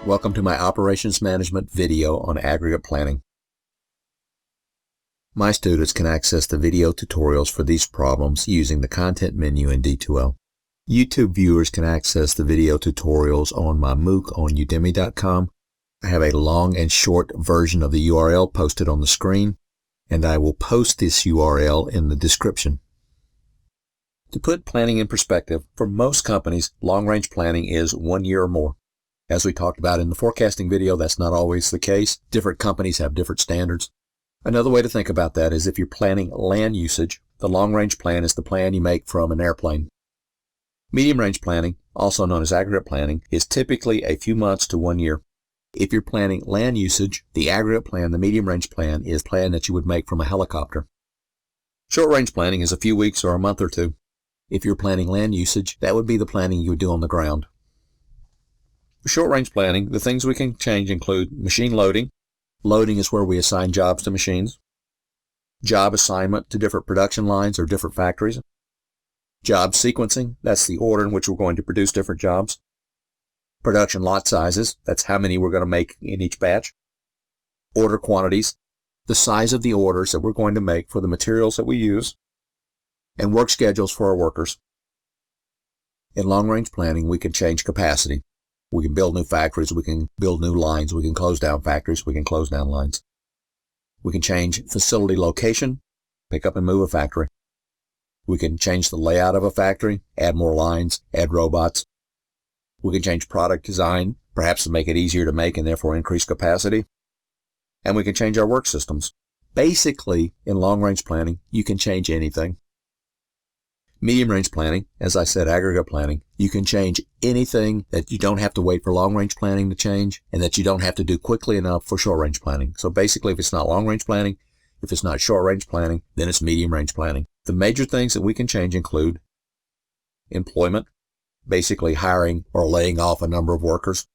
Welcome to my operations management video on aggregate planning. My students can access the video tutorials for these problems using the content menu in D2L. YouTube viewers can access the video tutorials on my MOOC on udemy.com. I have a long and short version of the URL posted on the screen, and I will post this URL in the description. To put planning in perspective, for most companies, long-range planning is 1 year or more. As we talked about in the forecasting video, that's not always the case. Different companies have different standards. Another way to think about that is if you're planning land usage, the long-range plan is the plan you make from an airplane. Medium-range planning, also known as aggregate planning, is typically a few months to 1 year. If you're planning land usage, the aggregate plan, the medium-range plan, is a plan that you would make from a helicopter. Short-range planning is a few weeks or a month or two. If you're planning land usage, that would be the planning you would do on the ground. For short-range planning, the things we can change include machine loading. Loading is where we assign jobs to machines. Job assignment to different production lines or different factories. Job sequencing, that's the order in which we're going to produce different jobs. Production lot sizes, that's how many we're going to make in each batch. Order quantities, the size of the orders that we're going to make for the materials that we use. And work schedules for our workers. In long-range planning, we can change capacity. We can build new factories, we can build new lines, we can close down factories, we can close down lines. We can change facility location, pick up and move a factory. We can change the layout of a factory, add more lines, add robots. We can change product design, perhaps to make it easier to make and therefore increase capacity. And we can change our work systems. Basically, in long-range planning, you can change anything. Medium-range planning, as I said, aggregate planning, you can change anything that you don't have to wait for long-range planning to change and that you don't have to do quickly enough for short-range planning. So basically, if it's not long-range planning, if it's not short-range planning, then it's medium-range planning. The major things that we can change include employment, basically hiring or laying off a number of workers.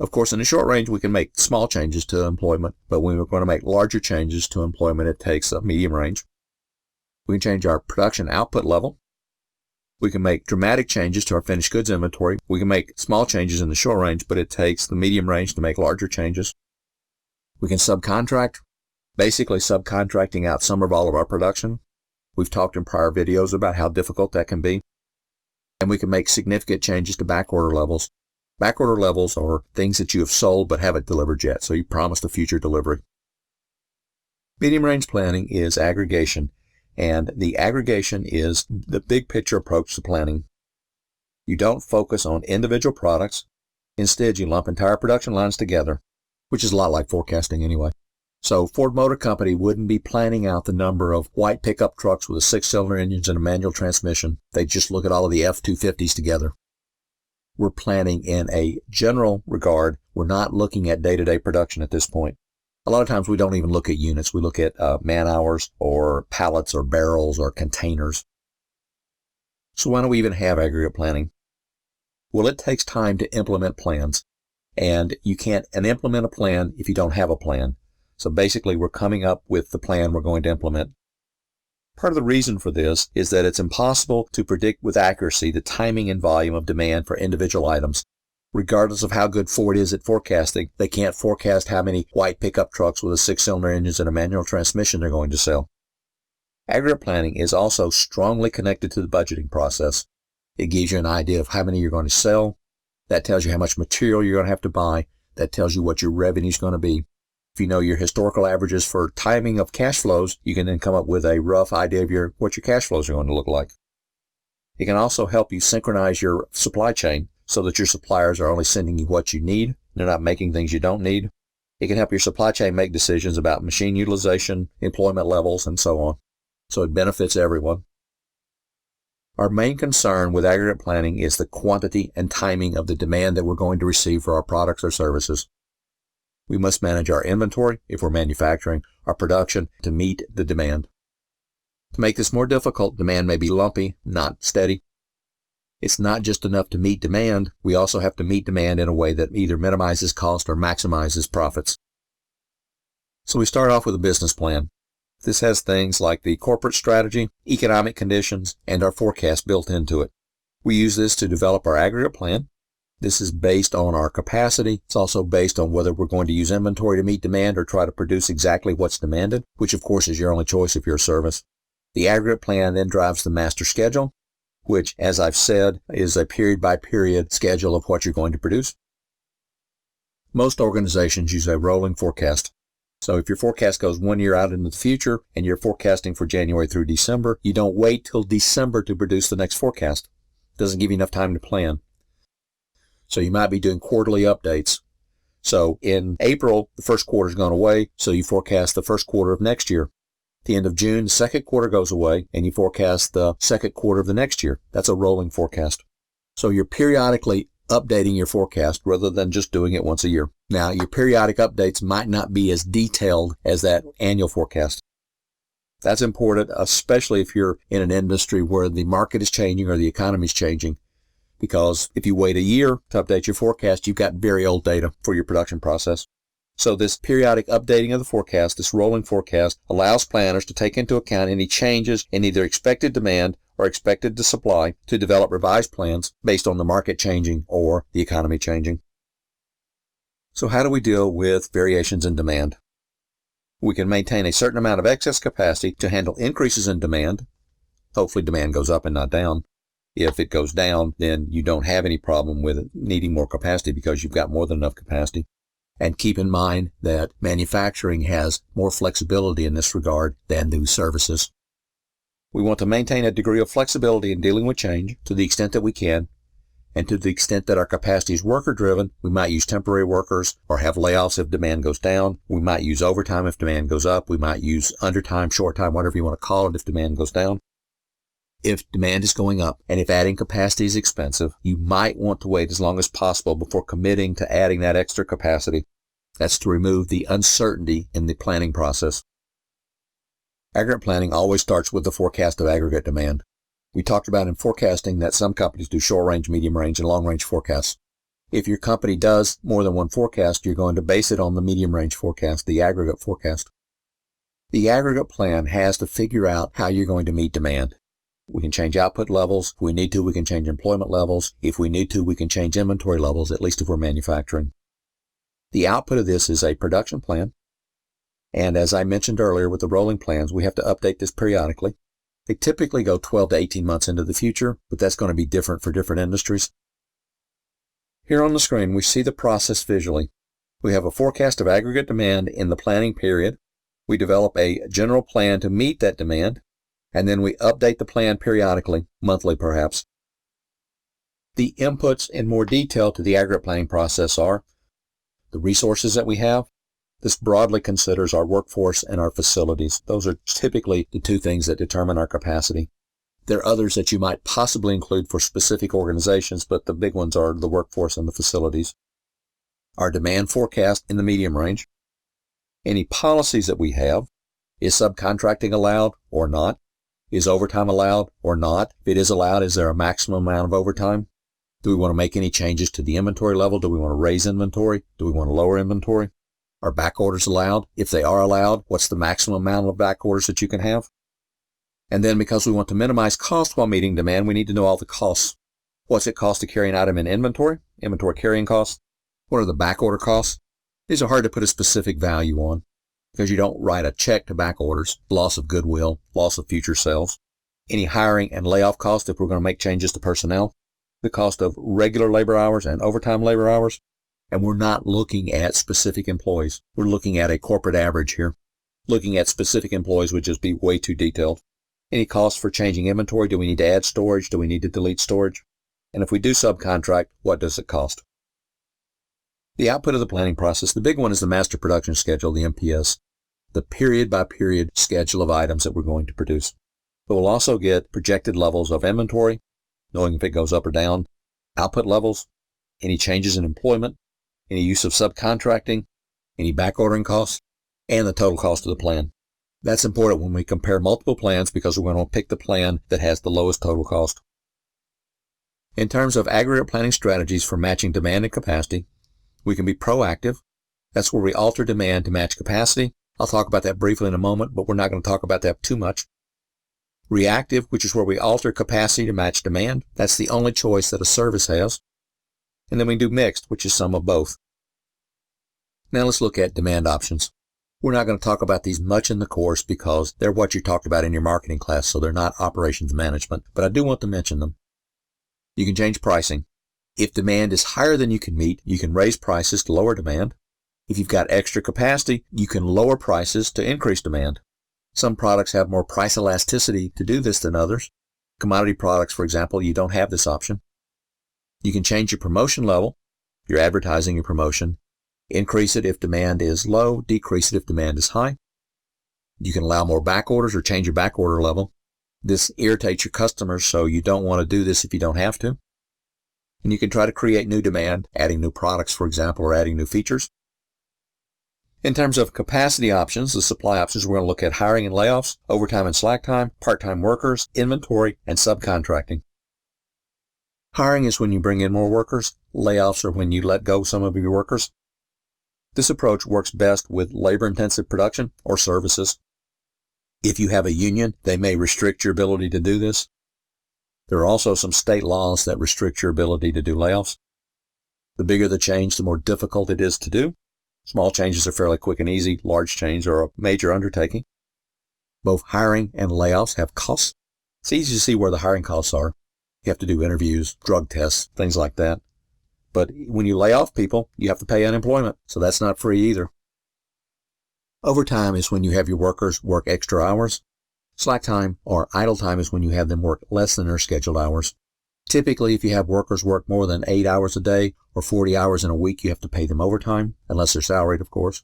Of course, in the short range, we can make small changes to employment, but when we're going to make larger changes to employment, it takes a medium range. We can change our production output level. We can make dramatic changes to our finished goods inventory. We can make small changes in the short range, but it takes the medium range to make larger changes. We can subcontract, basically subcontracting out some or all of our production. We've talked in prior videos about how difficult that can be. And we can make significant changes to backorder levels. Backorder levels are things that you have sold but haven't delivered yet, so you promised a future delivery. Medium range planning is aggregation. And the aggregation is the big picture approach to planning. You don't focus on individual products. Instead, you lump entire production lines together, which is a lot like forecasting anyway. So Ford Motor Company wouldn't be planning out the number of white pickup trucks with 6-cylinder engines and a manual transmission. They'd just look at all of the F-250s together. We're planning in a general regard. We're not looking at day-to-day production at this point. A lot of times we don't even look at units. We look at man-hours or pallets or barrels or containers. So why don't we even have aggregate planning? Well, it takes time to implement plans. And you can't implement a plan if you don't have a plan. So basically, we're coming up with the plan we're going to implement. Part of the reason for this is that it's impossible to predict with accuracy the timing and volume of demand for individual items. Regardless of how good Ford is at forecasting, they can't forecast how many white pickup trucks with 6-cylinder engines and a manual transmission they're going to sell. Aggregate planning is also strongly connected to the budgeting process. It gives you an idea of how many you're going to sell. That tells you how much material you're going to have to buy. That tells you what your revenue is going to be. If you know your historical averages for timing of cash flows, you can then come up with a rough idea of what your cash flows are going to look like. It can also help you synchronize your supply chain, so that your suppliers are only sending you what you need. They're not making things you don't need. It can help your supply chain make decisions about machine utilization, employment levels, and so on. So it benefits everyone. Our main concern with aggregate planning is the quantity and timing of the demand that we're going to receive for our products or services. We must manage our inventory, if we're manufacturing, our production to meet the demand. To make this more difficult, demand may be lumpy, not steady. It's not just enough to meet demand. We also have to meet demand in a way that either minimizes cost or maximizes profits. So we start off with a business plan. This has things like the corporate strategy, economic conditions, and our forecast built into it. We use this to develop our aggregate plan. This is based on our capacity. It's also based on whether we're going to use inventory to meet demand or try to produce exactly what's demanded, which of course is your only choice if you're a service. The aggregate plan then drives the master schedule, which, as I've said, is a period-by-period schedule of what you're going to produce. Most organizations use a rolling forecast. So if your forecast goes 1 year out into the future and you're forecasting for January through December, you don't wait till December to produce the next forecast. It doesn't give you enough time to plan. So you might be doing quarterly updates. So in April, the first quarter's gone away, so you forecast the first quarter of next year. At the end of June, the second quarter goes away, and you forecast the second quarter of the next year. That's a rolling forecast. So you're periodically updating your forecast rather than just doing it once a year. Now, your periodic updates might not be as detailed as that annual forecast. That's important, especially if you're in an industry where the market is changing or the economy is changing. Because if you wait a year to update your forecast, you've got very old data for your production process. So this periodic updating of the forecast, this rolling forecast, allows planners to take into account any changes in either expected demand or expected supply to develop revised plans based on the market changing or the economy changing. So how do we deal with variations in demand? We can maintain a certain amount of excess capacity to handle increases in demand. Hopefully demand goes up and not down. If it goes down, then you don't have any problem with it needing more capacity because you've got more than enough capacity. And keep in mind that manufacturing has more flexibility in this regard than do services. We want to maintain a degree of flexibility in dealing with change to the extent that we can, and to the extent that our capacity is worker-driven, we might use temporary workers or have layoffs if demand goes down. We might use overtime if demand goes up. We might use undertime, short time, whatever you want to call it if demand goes down. If demand is going up and if adding capacity is expensive, you might want to wait as long as possible before committing to adding that extra capacity. That's to remove the uncertainty in the planning process. Aggregate planning always starts with the forecast of aggregate demand. We talked about in forecasting that some companies do short range, medium range, and long range forecasts. If your company does more than one forecast, you're going to base it on the medium range forecast, the aggregate forecast. The aggregate plan has to figure out how you're going to meet demand. We can change output levels. If we need to, we can change employment levels. If we need to, we can change inventory levels, at least if we're manufacturing. The output of this is a production plan. And as I mentioned earlier with the rolling plans, we have to update this periodically. They typically go 12 to 18 months into the future, but that's going to be different for different industries. Here on the screen, we see the process visually. We have a forecast of aggregate demand in the planning period. We develop a general plan to meet that demand. And then we update the plan periodically, monthly perhaps. The inputs in more detail to the aggregate planning process are the resources that we have. This broadly considers our workforce and our facilities. Those are typically the two things that determine our capacity. There are others that you might possibly include for specific organizations, but the big ones are the workforce and the facilities. Our demand forecast in the medium range. Any policies that we have. Is subcontracting allowed or not? Is overtime allowed or not? If it is allowed, is there a maximum amount of overtime? Do we want to make any changes to the inventory level? Do we want to raise inventory? Do we want to lower inventory? Are back orders allowed? If they are allowed, what's the maximum amount of back orders that you can have? And then because we want to minimize cost while meeting demand, we need to know all the costs. What's it cost to carry an item in inventory? Inventory carrying costs? What are the back order costs? These are hard to put a specific value on, because you don't write a check to back orders, loss of goodwill, loss of future sales, any hiring and layoff cost if we're going to make changes to personnel, the cost of regular labor hours and overtime labor hours, and we're not looking at specific employees. We're looking at a corporate average here. Looking at specific employees would just be way too detailed. Any cost for changing inventory? Do we need to add storage? Do we need to delete storage? And if we do subcontract, what does it cost? The output of the planning process, the big one is the master production schedule, the MPS, the period-by-period schedule of items that we're going to produce. But we'll also get projected levels of inventory, knowing if it goes up or down, output levels, any changes in employment, any use of subcontracting, any back ordering costs, and the total cost of the plan. That's important when we compare multiple plans because we're going to pick the plan that has the lowest total cost. In terms of aggregate planning strategies for matching demand and capacity, we can be proactive. That's where we alter demand to match capacity. I'll talk about that briefly in a moment, but we're not going to talk about that too much. Reactive, which is where we alter capacity to match demand. That's the only choice that a service has. And then we do mixed, which is some of both. Now let's look at demand options. We're not going to talk about these much in the course because they're what you talked about in your marketing class, so they're not operations management, but I do want to mention them. You can change pricing. If demand is higher than you can meet, you can raise prices to lower demand. If you've got extra capacity, you can lower prices to increase demand. Some products have more price elasticity to do this than others. Commodity products, for example, you don't have this option. You can change your promotion level, your advertising, your promotion. Increase it if demand is low, decrease it if demand is high. You can allow more back orders or change your back order level. This irritates your customers, so you don't want to do this if you don't have to. And you can try to create new demand, adding new products, for example, or adding new features. In terms of capacity options, the supply options, we're going to look at hiring and layoffs, overtime and slack time, part-time workers, inventory, and subcontracting. Hiring is when you bring in more workers. Layoffs are when you let go some of your workers. This approach works best with labor-intensive production or services. If you have a union, they may restrict your ability to do this. There are also some state laws that restrict your ability to do layoffs. The bigger the change, the more difficult it is to do. Small changes are fairly quick and easy. Large changes are a major undertaking. Both hiring and layoffs have costs. It's easy to see where the hiring costs are. You have to do interviews, drug tests, things like that. But when you lay off people, you have to pay unemployment, so that's not free either. Overtime is when you have your workers work extra hours. Slack time or idle time is when you have them work less than their scheduled hours. Typically, if you have workers work more than 8 hours a day or 40 hours in a week, you have to pay them overtime, unless they're salaried, of course.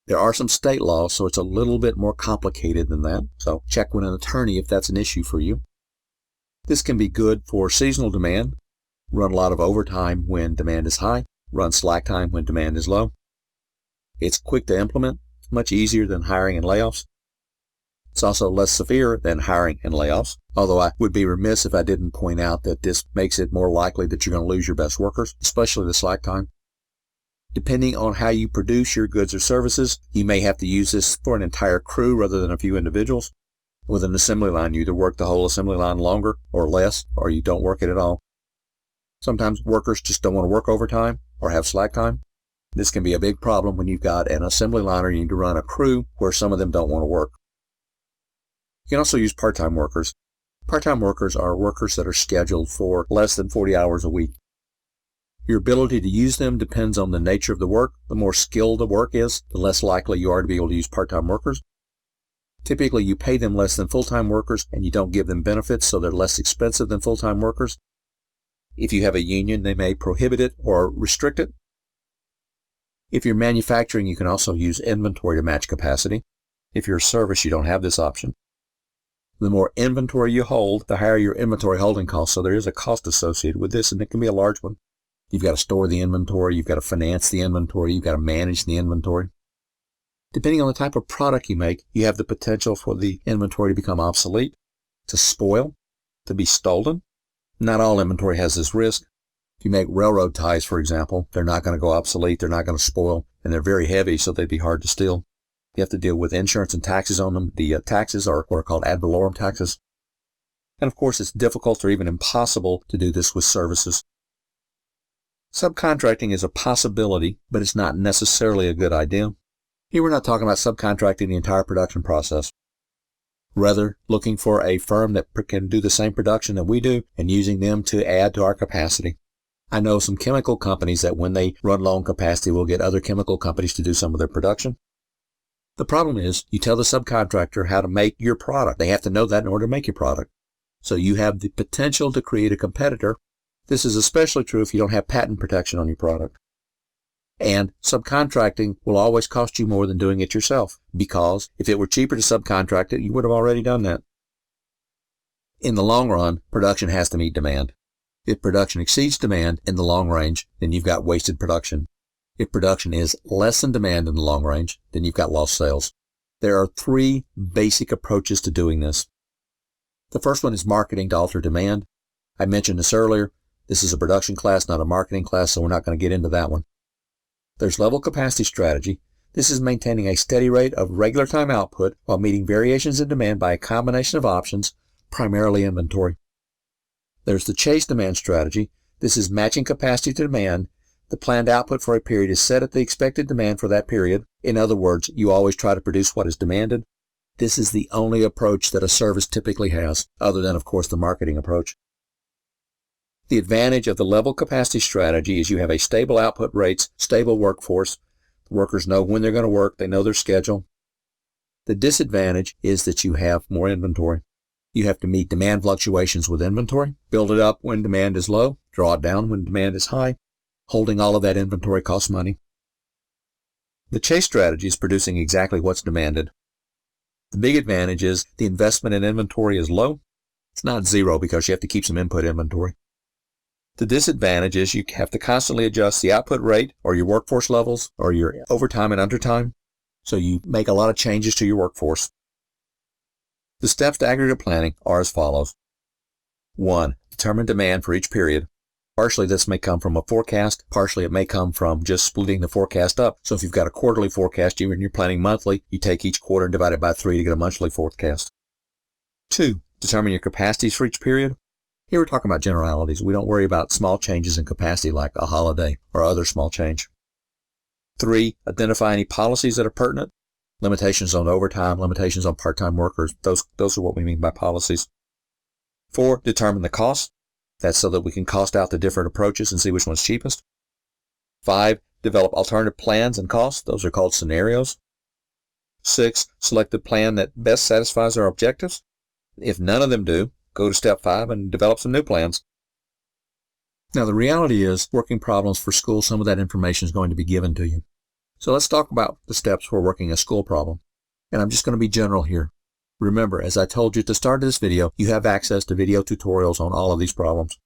There are some state laws, so it's a little bit more complicated than that. So check with an attorney if that's an issue for you. This can be good for seasonal demand. Run a lot of overtime when demand is high. Run slack time when demand is low. It's quick to implement. It's much easier than hiring and layoffs. It's also less severe than hiring and layoffs, although I would be remiss if I didn't point out that this makes it more likely that you're going to lose your best workers, especially the slack time. Depending on how you produce your goods or services, you may have to use this for an entire crew rather than a few individuals. With an assembly line, you either work the whole assembly line longer or less, or you don't work it at all. Sometimes workers just don't want to work overtime or have slack time. This can be a big problem when you've got an assembly line or you need to run a crew where some of them don't want to work. You can also use part-time workers. Part-time workers are workers that are scheduled for less than 40 hours a week. Your ability to use them depends on the nature of the work. The more skilled the work is, the less likely you are to be able to use part-time workers. Typically, you pay them less than full-time workers and you don't give them benefits, so they're less expensive than full-time workers. If you have a union, they may prohibit it or restrict it. If you're manufacturing, you can also use inventory to match capacity. If you're a service, you don't have this option. The more inventory you hold, the higher your inventory holding cost. So there is a cost associated with this, and it can be a large one. You've got to store the inventory. You've got to finance the inventory. You've got to manage the inventory. Depending on the type of product you make, you have the potential for the inventory to become obsolete, to spoil, to be stolen. Not all inventory has this risk. If you make railroad ties, for example, they're not going to go obsolete. They're not going to spoil, and they're very heavy, so they'd be hard to steal. You have to deal with insurance and taxes on them. The taxes are what are called ad valorem taxes. And of course, it's difficult or even impossible to do this with services. Subcontracting is a possibility, but it's not necessarily a good idea. Here we're not talking about subcontracting the entire production process. Rather, looking for a firm that can do the same production that we do and using them to add to our capacity. I know some chemical companies that when they run low on capacity will get other chemical companies to do some of their production. The problem is you tell the subcontractor how to make your product. They have to know that in order to make your product. So you have the potential to create a competitor. This is especially true if you don't have patent protection on your product. And subcontracting will always cost you more than doing it yourself, because if it were cheaper to subcontract it, you would have already done that. In the long run, production has to meet demand. If production exceeds demand in the long range, then you've got wasted production. If production is less than demand in the long range, then you've got lost sales. There are 3 basic approaches to doing this. The first one is marketing to alter demand. I mentioned this earlier. This is a production class, not a marketing class, so we're not going to get into that one. There's level capacity strategy. This is maintaining a steady rate of regular time output while meeting variations in demand by a combination of options, primarily inventory. There's the chase demand strategy. This is matching capacity to demand. The planned output for a period is set at the expected demand for that period. In other words, you always try to produce what is demanded. This is the only approach that a service typically has, other than, of course, the marketing approach. The advantage of the level capacity strategy is you have a stable output rates, stable workforce. The workers know when they're going to work. They know their schedule. The disadvantage is that you have more inventory. You have to meet demand fluctuations with inventory, build it up when demand is low, draw it down when demand is high. Holding all of that inventory costs money. The chase strategy is producing exactly what's demanded. The big advantage is the investment in inventory is low. It's not zero because you have to keep some input inventory. The disadvantage is you have to constantly adjust the output rate or your workforce levels or your overtime and undertime. So you make a lot of changes to your workforce. The steps to aggregate planning are as follows. 1. Determine demand for each period. Partially this may come from a forecast, partially it may come from just splitting the forecast up. So if you've got a quarterly forecast and you're planning monthly, you take each quarter and divide it by 3 to get a monthly forecast. 2. Determine your capacities for each period. Here we're talking about generalities. We don't worry about small changes in capacity like a holiday or other small change. 3. Identify any policies that are pertinent. Limitations on overtime, limitations on part-time workers. Those are what we mean by policies. 4. Determine the cost. That's so that we can cost out the different approaches and see which one's cheapest. 5. Develop alternative plans and costs. Those are called scenarios. 6. Select the plan that best satisfies our objectives. If none of them do, go to step 5 and develop some new plans. Now the reality is, working problems for school, some of that information is going to be given to you. So let's talk about the steps for working a school problem. And I'm just going to be general here. Remember, as I told you at the start of this video, you have access to video tutorials on all of these problems.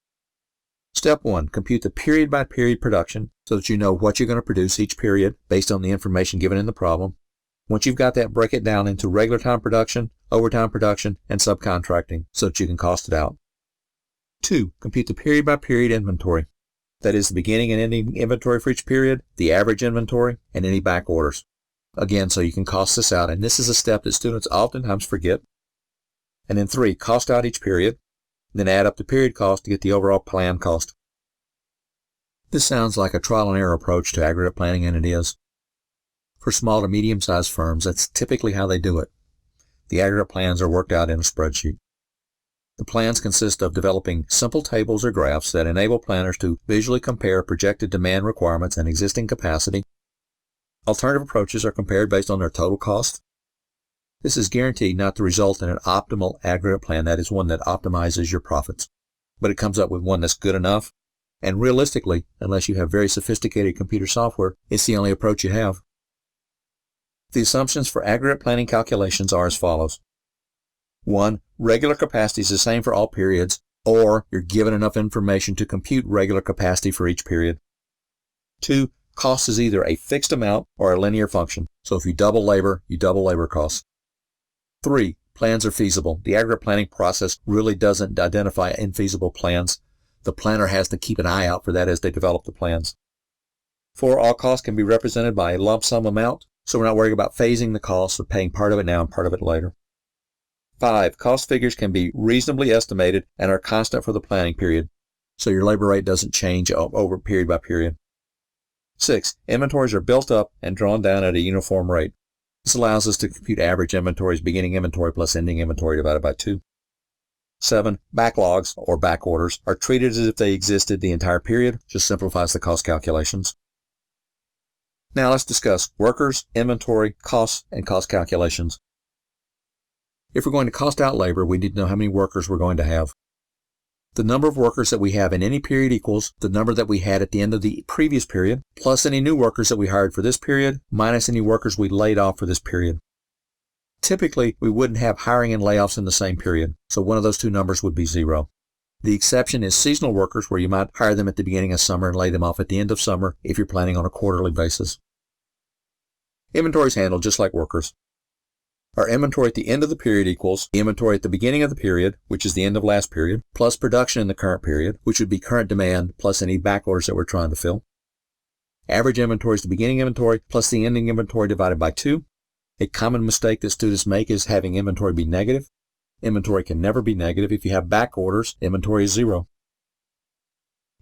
Step 1, compute the period-by-period production so that you know what you're going to produce each period based on the information given in the problem. Once you've got that, break it down into regular time production, overtime production, and subcontracting so that you can cost it out. 2, compute the period-by-period inventory. That is the beginning and ending inventory for each period, the average inventory, and any back orders. Again, so you can cost this out, and this is a step that students oftentimes forget. And then 3, cost out each period, then add up the period cost to get the overall plan cost. This sounds like a trial and error approach to aggregate planning, and it is. For small to medium-sized firms, that's typically how they do it. The aggregate plans are worked out in a spreadsheet. The plans consist of developing simple tables or graphs that enable planners to visually compare projected demand requirements and existing capacity. Alternative approaches are compared based on their total cost. This is guaranteed not to result in an optimal aggregate plan, that is one that optimizes your profits, but it comes up with one that's good enough. And realistically, unless you have very sophisticated computer software, it's the only approach you have. The assumptions for aggregate planning calculations are as follows. 1. Regular capacity is the same for all periods, or you're given enough information to compute regular capacity for each period. 2. Cost is either a fixed amount or a linear function. So if you double labor costs. 3. Plans are feasible. The aggregate planning process really doesn't identify infeasible plans. The planner has to keep an eye out for that as they develop the plans. 4. All costs can be represented by a lump sum amount, so we're not worried about phasing the costs or paying part of it now and part of it later. 5. Cost figures can be reasonably estimated and are constant for the planning period, so your labor rate doesn't change over period by period. 6. Inventories are built up and drawn down at a uniform rate. This allows us to compute average inventories, beginning inventory plus ending inventory divided by 2. 7. Backlogs, or back orders, are treated as if they existed the entire period. Just simplifies the cost calculations. Now let's discuss workers, inventory, costs, and cost calculations. If we're going to cost out labor, we need to know how many workers we're going to have. The number of workers that we have in any period equals the number that we had at the end of the previous period, plus any new workers that we hired for this period, minus any workers we laid off for this period. Typically, we wouldn't have hiring and layoffs in the same period, so one of those two numbers would be 0. The exception is seasonal workers, where you might hire them at the beginning of summer and lay them off at the end of summer if you're planning on a quarterly basis. Inventory is handled just like workers. Our inventory at the end of the period equals the inventory at the beginning of the period, which is the end of last period, plus production in the current period, which would be current demand plus any back orders that we're trying to fill. Average inventory is the beginning inventory plus the ending inventory divided by 2. A common mistake that students make is having inventory be negative. Inventory can never be negative. If you have back orders, inventory is 0.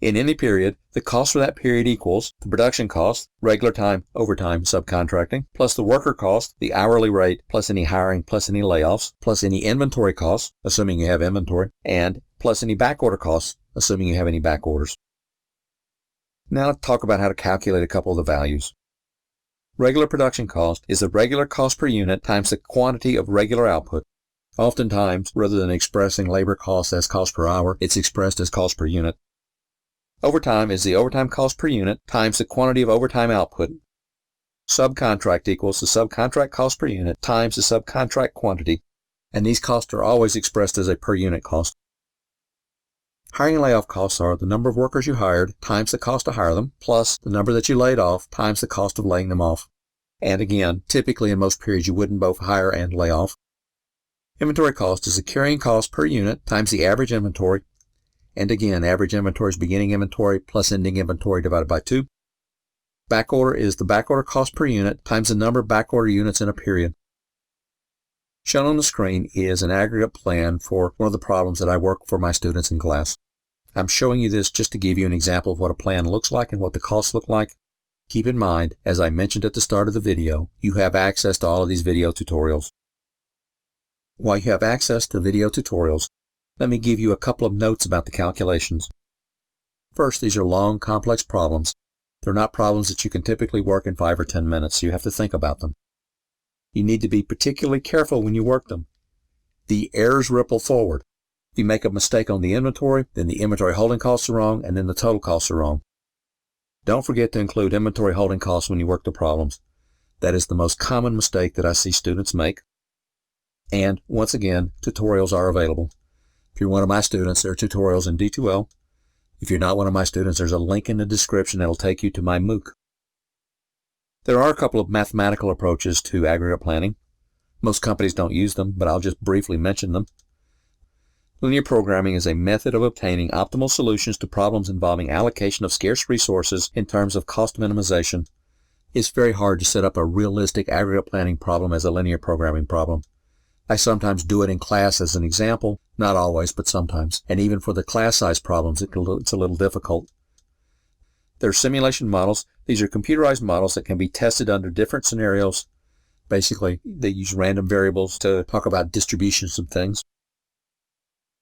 In any period, the cost for that period equals the production cost, regular time, overtime, subcontracting, plus the worker cost, the hourly rate, plus any hiring, plus any layoffs, plus any inventory costs, assuming you have inventory, and plus any backorder costs, assuming you have any back orders. Now let's talk about how to calculate a couple of the values. Regular production cost is the regular cost per unit times the quantity of regular output. Oftentimes, rather than expressing labor cost as cost per hour, it's expressed as cost per unit. Overtime is the overtime cost per unit times the quantity of overtime output. Subcontract equals the subcontract cost per unit times the subcontract quantity, and these costs are always expressed as a per unit cost. Hiring and layoff costs are the number of workers you hired times the cost to hire them, plus the number that you laid off times the cost of laying them off. And again, typically in most periods you wouldn't both hire and lay off. Inventory cost is the carrying cost per unit times the average inventory. And again, average inventory is beginning inventory plus ending inventory divided by 2. Backorder is the backorder cost per unit times the number of backorder units in a period. Shown on the screen is an aggregate plan for one of the problems that I work for my students in class. I'm showing you this just to give you an example of what a plan looks like and what the costs look like. Keep in mind, as I mentioned at the start of the video, you have access to all of these video tutorials. While you have access to video tutorials, let me give you a couple of notes about the calculations. First, these are long, complex problems. They're not problems that you can typically work in 5 or 10 minutes, so you have to think about them. You need to be particularly careful when you work them. The errors ripple forward. If you make a mistake on the inventory, then the inventory holding costs are wrong, and then the total costs are wrong. Don't forget to include inventory holding costs when you work the problems. That is the most common mistake that I see students make. And once again, tutorials are available. If you're one of my students, there are tutorials in D2L. If you're not one of my students, there's a link in the description that will take you to my MOOC. There are a couple of mathematical approaches to aggregate planning. Most companies don't use them, but I'll just briefly mention them. Linear programming is a method of obtaining optimal solutions to problems involving allocation of scarce resources in terms of cost minimization. It's very hard to set up a realistic aggregate planning problem as a linear programming problem. I sometimes do it in class as an example, not always, but sometimes. And even for the class size problems, it's a little difficult. There are simulation models. These are computerized models that can be tested under different scenarios. Basically, they use random variables to talk about distributions of things.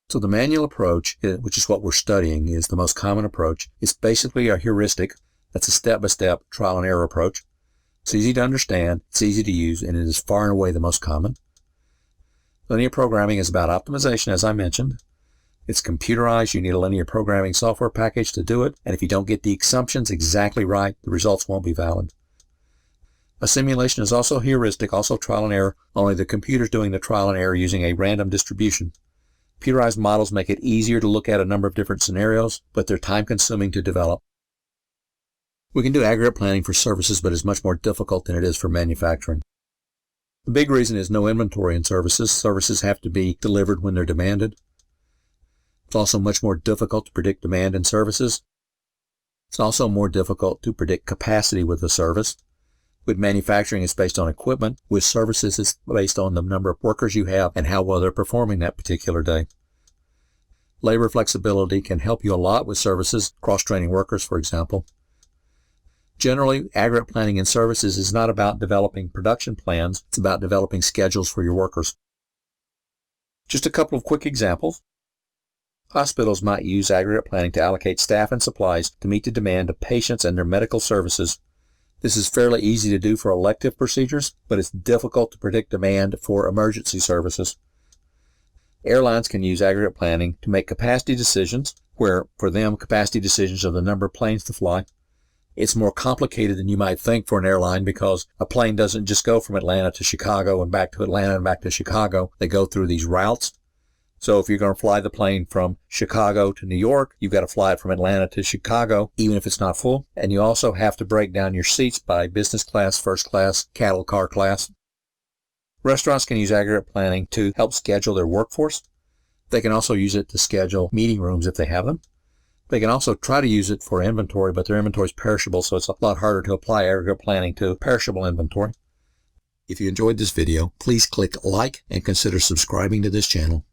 So the manual approach, which is what we're studying, is the most common approach. It's basically a heuristic. That's a step-by-step trial and error approach. It's easy to understand, it's easy to use, and it is far and away the most common. Linear programming is about optimization, as I mentioned. It's computerized. You need a linear programming software package to do it, and if you don't get the assumptions exactly right, the results won't be valid. A simulation is also heuristic, also trial and error, only the computer's doing the trial and error using a random distribution. Computerized models make it easier to look at a number of different scenarios, but they're time-consuming to develop. We can do aggregate planning for services, but it's much more difficult than it is for manufacturing. The big reason is no inventory in services. Services have to be delivered when they're demanded. It's also much more difficult to predict demand in services. It's also more difficult to predict capacity with a service. With manufacturing, it's based on equipment. With services, it's based on the number of workers you have and how well they're performing that particular day. Labor flexibility can help you a lot with services, cross-training workers, for example. Generally, aggregate planning in services is not about developing production plans. It's about developing schedules for your workers. Just a couple of quick examples. Hospitals might use aggregate planning to allocate staff and supplies to meet the demand of patients and their medical services. This is fairly easy to do for elective procedures, but it's difficult to predict demand for emergency services. Airlines can use aggregate planning to make capacity decisions, where for them capacity decisions are the number of planes to fly. It's more complicated than you might think for an airline because a plane doesn't just go from Atlanta to Chicago and back to Atlanta and back to Chicago. They go through these routes. So if you're going to fly the plane from Chicago to New York, you've got to fly it from Atlanta to Chicago, even if it's not full. And you also have to break down your seats by business class, first class, cattle car class. Restaurants can use aggregate planning to help schedule their workforce. They can also use it to schedule meeting rooms if they have them. They can also try to use it for inventory, but their inventory is perishable, so it's a lot harder to apply aggregate planning to perishable inventory. If you enjoyed this video, please click like and consider subscribing to this channel.